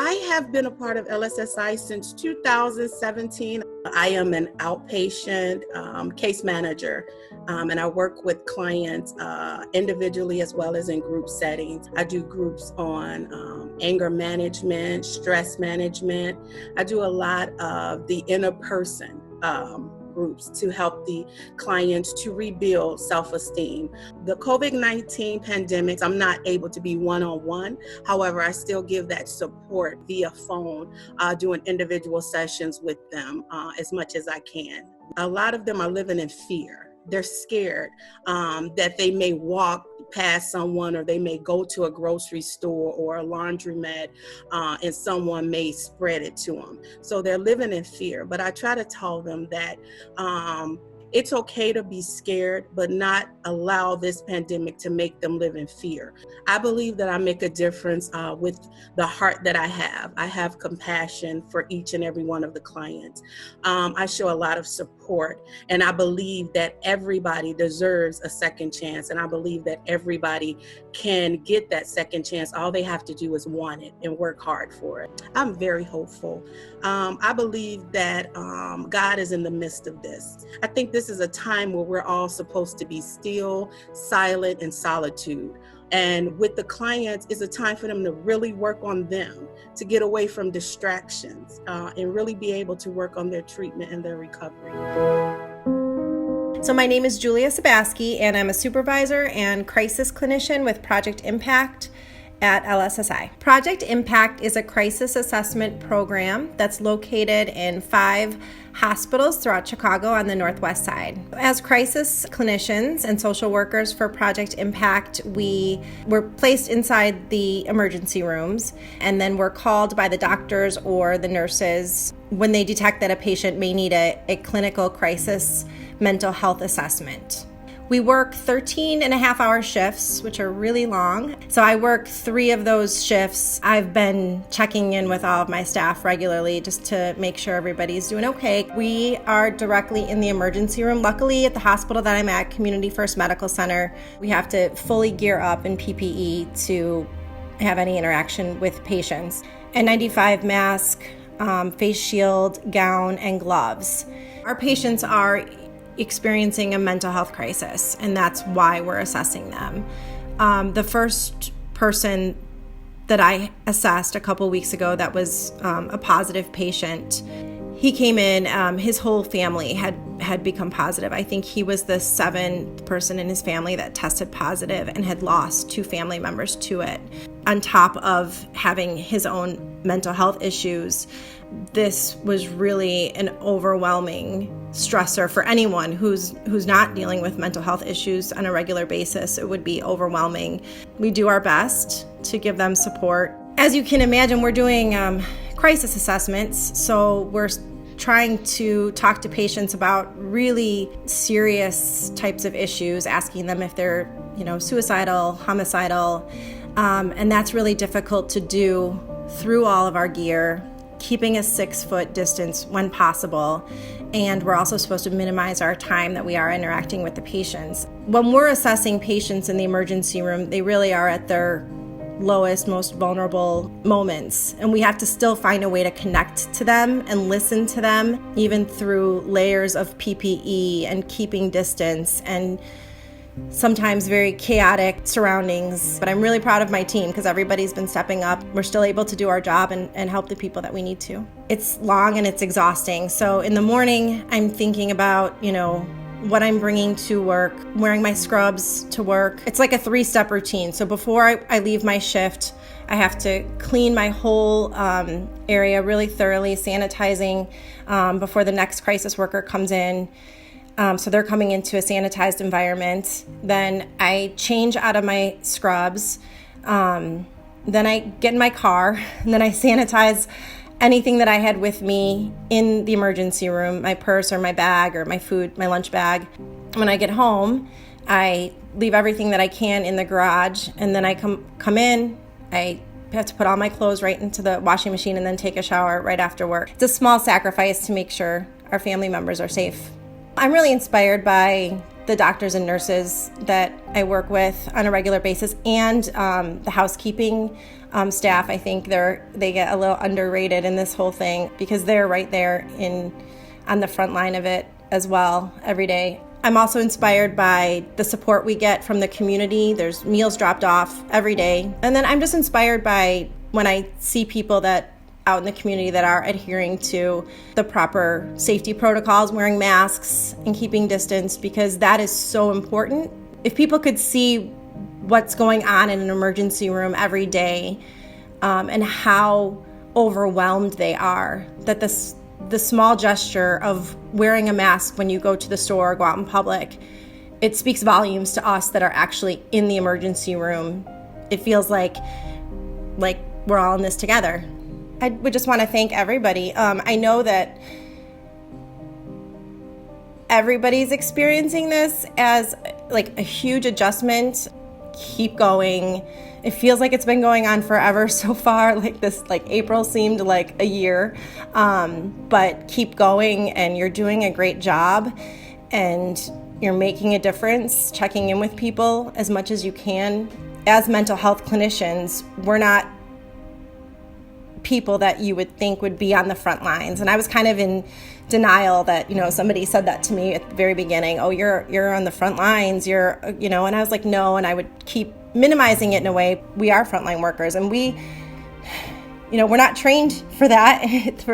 I have been a part of LSSI since 2017. I am an outpatient case manager, and I work with clients individually as well as in group settings. I do groups on anger management, stress management. I do a lot of the interperson groups to help the clients to rebuild self-esteem. The COVID-19 pandemics, I'm not able to be one-on-one. However, I still give that support via phone, doing individual sessions with them as much as I can. A lot of them are living in fear. They're scared that they may walk past someone, or they may go to a grocery store or a laundromat and someone may spread it to them. So they're living in fear. But I try to tell them that it's okay to be scared, but not allow this pandemic to make them live in fear. I believe that I make a difference with the heart that I have. I have compassion for each and every one of the clients. I show a lot of support, and I believe that everybody deserves a second chance, and I believe that everybody can get that second chance. All they have to do is want it and work hard for it. I'm very hopeful. I believe that God is in the midst of this. I think this is a time where we're all supposed to be still, silent, and solitude. And with the clients, it's a time for them to really work on them, to get away from distractions, and really be able to work on their treatment and their recovery. So my name is Julia Sobaski, and I'm a supervisor and crisis clinician with Project Impact at LSSI. Project Impact is a crisis assessment program that's located in 5 hospitals throughout Chicago on the Northwest side. As crisis clinicians and social workers for Project Impact, we were placed inside the emergency rooms, and then we're called by the doctors or the nurses when they detect that a patient may need a clinical crisis mental health assessment. We work 13.5-hour shifts, which are really long. So I work 3 of those shifts. I've been checking in with all of my staff regularly just to make sure everybody's doing okay. We are directly in the emergency room. Luckily, at the hospital that I'm at, Community First Medical Center, we have to fully gear up in PPE to have any interaction with patients. N95 mask, face shield, gown, and gloves. Our patients are experiencing a mental health crisis, and that's why we're assessing them. The first person that I assessed a couple weeks ago that was a positive patient, he came in, his whole family had become positive. I think he was the 7th person in his family that tested positive and had lost 2 family members to it. On top of having his own mental health issues, this was really an overwhelming stressor for anyone who's not dealing with mental health issues on a regular basis. It would be overwhelming. We do our best to give them support. As you can imagine, we're doing crisis assessments, so we're trying to talk to patients about really serious types of issues, asking them if they're, suicidal, homicidal, and that's really difficult to do through all of our gear, keeping a 6-foot distance when possible. And we're also supposed to minimize our time that we are interacting with the patients. When we're assessing patients in the emergency room, they really are at their lowest, most vulnerable moments. And we have to still find a way to connect to them and listen to them, even through layers of PPE and keeping distance and sometimes very chaotic surroundings. But I'm really proud of my team because everybody's been stepping up. We're still able to do our job and help the people that we need to. It's long and it's exhausting. So in the morning, I'm thinking about, what I'm bringing to work, wearing my scrubs to work. It's like a 3-step routine. So before I leave my shift, I have to clean my whole area really thoroughly, sanitizing before the next crisis worker comes in. So they're coming into a sanitized environment. Then I change out of my scrubs. Then I get in my car, and then I sanitize anything that I had with me in the emergency room, my purse or my bag or my food, my lunch bag. When I get home, I leave everything that I can in the garage, and then I come in, I have to put all my clothes right into the washing machine and then take a shower right after work. It's a small sacrifice to make sure our family members are safe. I'm really inspired by the doctors and nurses that I work with on a regular basis, and the housekeeping staff. I think they get a little underrated in this whole thing because they're right there on the front line of it as well every day. I'm also inspired by the support we get from the community. There's meals dropped off every day. And then I'm just inspired by when I see people that out in the community that are adhering to the proper safety protocols, wearing masks and keeping distance, because that is so important. If people could see what's going on in an emergency room every day, and how overwhelmed they are, that the small gesture of wearing a mask when you go to the store or go out in public, it speaks volumes to us that are actually in the emergency room. It feels like we're all in this together. I would just want to thank everybody. I know that everybody's experiencing this as like a huge adjustment. Keep going. It feels like it's been going on forever so far. Like April seemed like a year, but keep going, and you're doing a great job, and you're making a difference, checking in with people as much as you can. As mental health clinicians, we're not people that you would think would be on the front lines. And I was kind of in denial that, somebody said that to me at the very beginning. Oh, you're on the front lines, and I was like, no. And I would keep minimizing it in a way. We are frontline workers, and we're not trained for that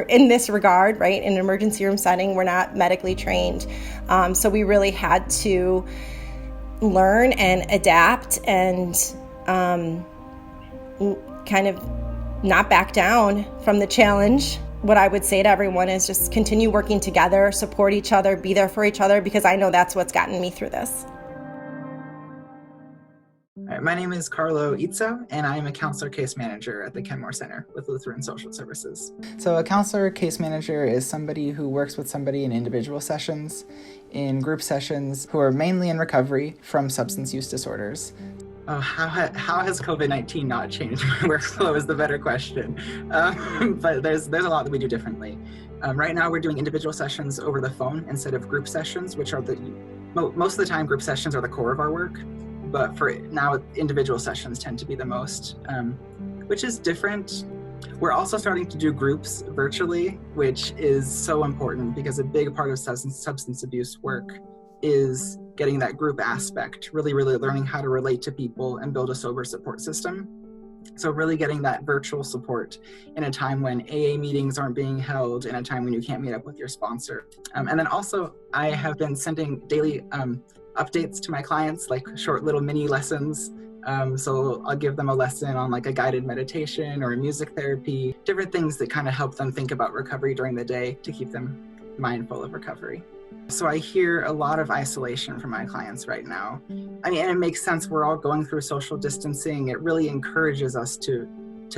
in this regard, right? In an emergency room setting, we're not medically trained. So we really had to learn and adapt and kind of not back down from the challenge. What I would say to everyone is just continue working together, support each other, be there for each other, because I know that's what's gotten me through this. All right, my name is Carlo Izzo, and I am a counselor case manager at the Kenmore Center with Lutheran Social Services. So a counselor case manager is somebody who works with somebody in individual sessions, in group sessions, who are mainly in recovery from substance use disorders. How has COVID-19 not changed my workflow is the better question. But there's a lot that we do differently. Right now we're doing individual sessions over the phone instead of group sessions, which are most of the time group sessions are the core of our work. But for now, individual sessions tend to be the most, which is different. We're also starting to do groups virtually, which is so important because a big part of substance abuse work is getting that group aspect, really learning how to relate to people and build a sober support system. So really getting that virtual support in a time when AA meetings aren't being held, in a time when you can't meet up with your sponsor. And then also, I have been sending daily updates to my clients, like short little mini lessons. So I'll give them a lesson on like a guided meditation or a music therapy, different things that kind of help them think about recovery during the day to keep them mindful of recovery. So I hear a lot of isolation from my clients right now. I mean, and it makes sense. We're all going through social distancing. It really encourages us to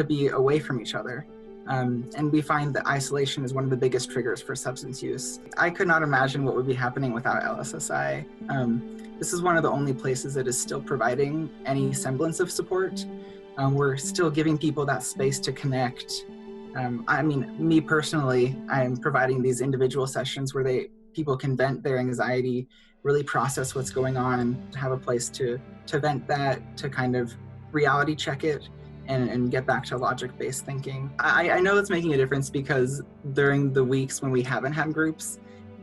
be away from each other. And we find that isolation is one of the biggest triggers for substance use. I could not imagine what would be happening without LSSI. This is one of the only places that is still providing any semblance of support. We're still giving people that space to connect. I mean, me personally, I'm providing these individual sessions where people can vent their anxiety, really process what's going on, and have a place to vent that, to kind of reality check it, and get back to logic-based thinking. I know it's making a difference because during the weeks when we haven't had groups,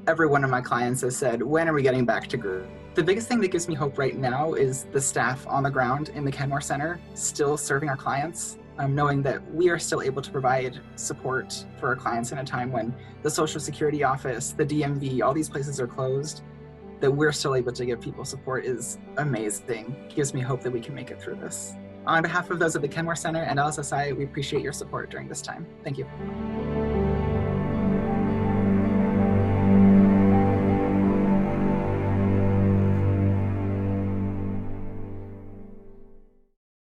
every one of my clients has said, when are we getting back to group? The biggest thing that gives me hope right now is the staff on the ground in the Kenmore Center still serving our clients, knowing that we are still able to provide support for our clients in a time when the Social Security office, the DMV, all these places are closed. That we're still able to give people support is amazing. It gives me hope that we can make it through this. On behalf of those at the Kenmore Center and LSSI, we appreciate your support during this time. Thank you.